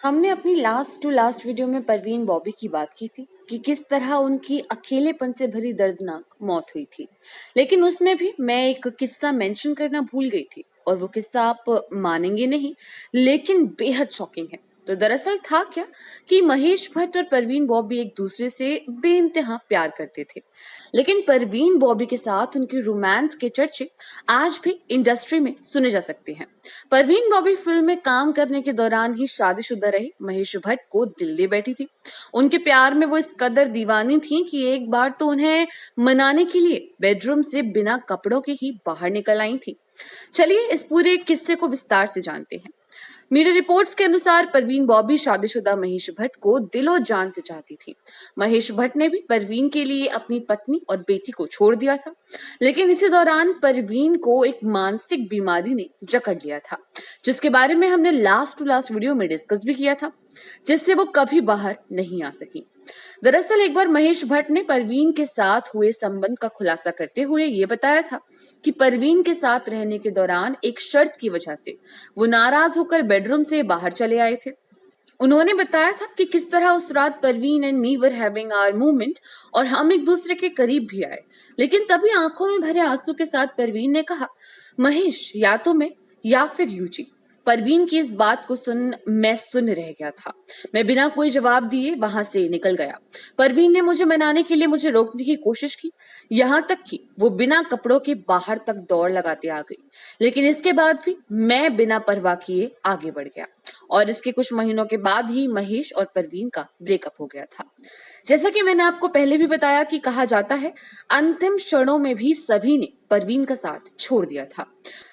हमने अपनी last to last video में परवीन बॉबी की बात की थी कि किस तरह उनकी अकेलेपन से भरी दर्दनाक मौत हुई थी। लेकिन उसमें भी मैं एक किस्सा मेंशन करना भूल गई थी और वो किस्सा आप मानेंगे नहीं, लेकिन बेहद शॉकिंग है। तो दरअसल था क्या कि महेश भट्ट और परवीन बॉबी एक दूसरे से बेइंतहा प्यार करते थे। लेकिन परवीन बॉबी के साथ उनके रोमांस के चर्चे आज भी इंडस्ट्री में सुने जा सकते हैं। परवीन बॉबी फिल्म में काम करने के दौरान ही शादीशुदा रही महेश भट्ट को दिल दे बैठी थी। उनके प्यार में वो इस कदर दीवानी थी कि एक बार तो उन्हें मनाने के लिए बेडरूम से बिना कपड़ों के ही बाहर निकल आई थी। चलिए इस पूरे किस्से को विस्तार से जानते हैं। मीडिया रिपोर्ट्स के अनुसार परवीन बॉबी शादीशुदा महेश भट्ट को दिलो जान से चाहती थी। महेश भट्ट ने भी परवीन के लिए अपनी पत्नी और बेटी को छोड़ दिया था। लेकिन इसी दौरान परवीन को एक मानसिक बीमारी ने जकड़ लिया था, जिसके बारे में हमने लास्ट टू लास्ट वीडियो में डिस्कस भी किया था, जिससे वो कभी बाहर नहीं आ सकी। दरअसल एक बार महेश भट्ट ने परवीन के साथ हुए संबंध का खुलासा करते हुए ये बताया था कि परवीन के साथ रहने के दौरान एक शर्त की वजह से वो नाराज होकर बेडरूम से बाहर चले आए थे। उन्होंने बताया था कि किस तरह उस रात Parveen and me were having our movement और हम एक दूसरे के करीब भी आए। लेकिन तभी आंखों में भरे आंसू के साथ परवीन ने कहा, महेश या तो मैं या फिर यूजी। परवीन की इस बात को मैं सुन रह गया था। मैं बिना कोई जवाब दिए वहां से निकल गया। परवीन ने मुझे मनाने के लिए मुझे रोकने की कोशिश की, यहाँ तक कि वो बिना कपड़ों के बाहर तक दौड़ लगाते आ गई। लेकिन इसके बाद भी मैं बिना परवाह किए आगे बढ़ गया और इसके कुछ महीनों के बाद ही महेश और परवीन का ब्रेकअप हो गया था। जैसा कि मैंने आपको पहले भी बताया कि कहा जाता है अंतिम क्षणों में भी सभी ने परवीन का साथ छोड़ दिया था,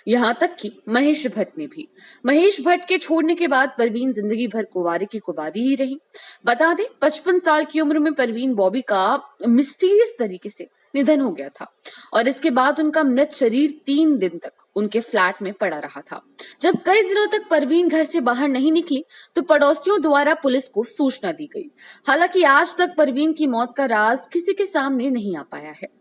यहाँ तक कि महेश भट्ट ने भी। महेश भट्ट के छोड़ने के बाद परवीन जिंदगी भर कुंवारी की कुंवारी ही रही। बता दें 55 साल की उम्र में परवीन बॉबी का मिस्टीरियस तरीके से निधन हो गया था और इसके बाद उनका मृत शरीर 3 दिन तक उनके फ्लैट में पड़ा रहा था। जब कई दिनों तक परवीन घर से बाहर नहीं निकली तो पड़ोसियों द्वारा पुलिस को सूचना दी गई। हालांकि आज तक परवीन की मौत का राज किसी के सामने नहीं आ पाया है।